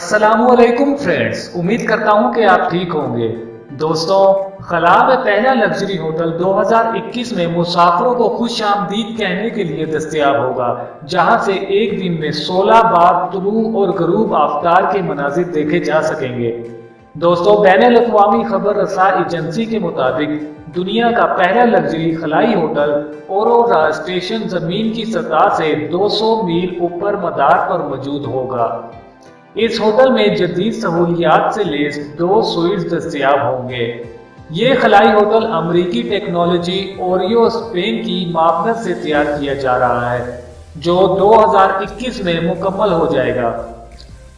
अस्सलामुअलैकुम फ्रेंड्स, उम्मीद करता हूं कि आप ठीक होंगे। दोस्तों, खलाह में पहला लग्जरी होटल 2021 में मुसाफिरों को खुश आमदीद कहने के लिए दस्तयाब होगा, जहां से एक दिन में 16 बार तुलू और गरूब आफ्तार के मनाजिर देखे जा सकेंगे। दोस्तों, बैनुल अक़वामी खबर रसा एजेंसी के मुताबिक दुनिया का पहला लग्जरी खलाई होटल औरोरा स्टेशन जमीन की सतह से 200 मील ऊपर मदार पर मौजूद होगा। इस होटल में जदीद सहूलियात से लैस 2 स्वीट्स दस्तयाब होंगे। ये खलाई होटल अमरीकी टेक्नोलॉजी ओरियो स्पेन की मापनत से तैयार किया जा रहा है, जो 2021 में मुकम्मल हो जाएगा।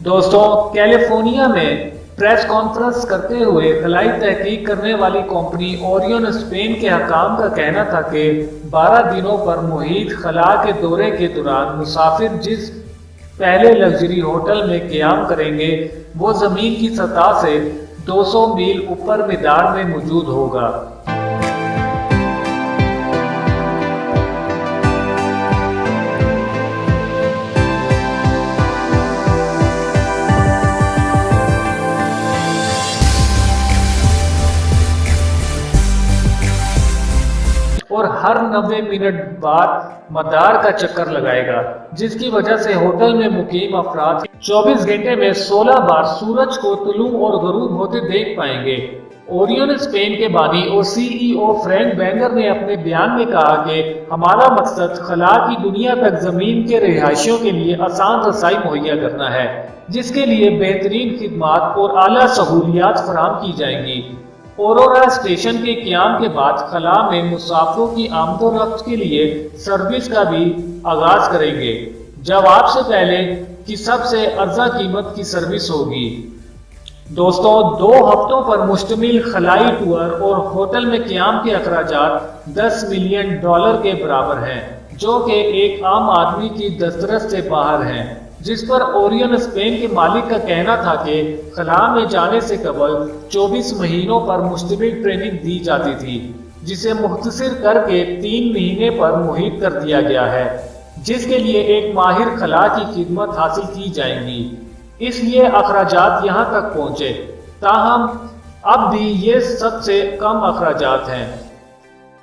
दोस्तों, कैलिफोर्निया में प्रेस कॉन्फ्रेंस करते हुए खलाई तहकीक करने वाली कंपनी ओरियन स्पेन के हकाम का कहना था कि 12 दिनों पर मुहित खला के दौरे के दौरान मुसाफिर जिस पहले लग्जरी होटल में क़याम करेंगे वो जमीन की सतह से 200 मील ऊपर मदार में मौजूद होगा। और हर 90 मिनट बाद मदार का चक्कर लगाएगा, जिसकी वजह से होटल में मुकीम अफराद 24 घंटे में 16 बार सूरज को तुलू और गरूब होते देख पाएंगे। ओरियन स्पेन के बानी और CEO फ्रैंक बेंगर ने अपने बयान में कहा कि हमारा मकसद खला की दुनिया तक जमीन के रिहायशियों के लिए आसान रसाई मुहैया करना है, जिसके लिए बेहतरीन खिदमात और आला सहूलियात फराहम की जाएंगी। औरोरा स्टेशन के क़याम के बाद खला में मुसाफिरों की आमदोरफ्त के लिए सर्विस का भी आगाज करेंगे, जब आपसे पहले की सबसे अर्जा कीमत की सर्विस होगी। दोस्तों, 2 हफ्तों पर मुश्तमिल खलाई टूर और होटल में क़याम के अखराजात $10 मिलियन के बराबर हैं, जो कि एक आम आदमी की दस्तरस से बाहर हैं, जिस पर ओरियन स्पेन के मालिक का कहना था कि खला में जाने से कबल 24 महीनों पर मुश्तमिल ट्रेनिंग दी जाती थी, जिसे मुख्तसर करके 3 महीने पर मुहित कर दिया गया है, जिसके लिए एक माहिर खला की खिदमत हासिल की जाएंगी। इसलिए अखराजात यहाँ तक पहुँचे, ताहम अब भी ये सबसे कम अखराजात हैं।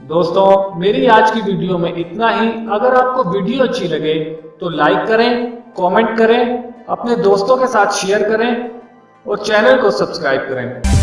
दोस्तों, मेरी आज की वीडियो में इतना ही। अगर आपको वीडियो अच्छी लगे तो लाइक करें, कमेंट करें, अपने दोस्तों के साथ शेयर करें और चैनल को सब्सक्राइब करें।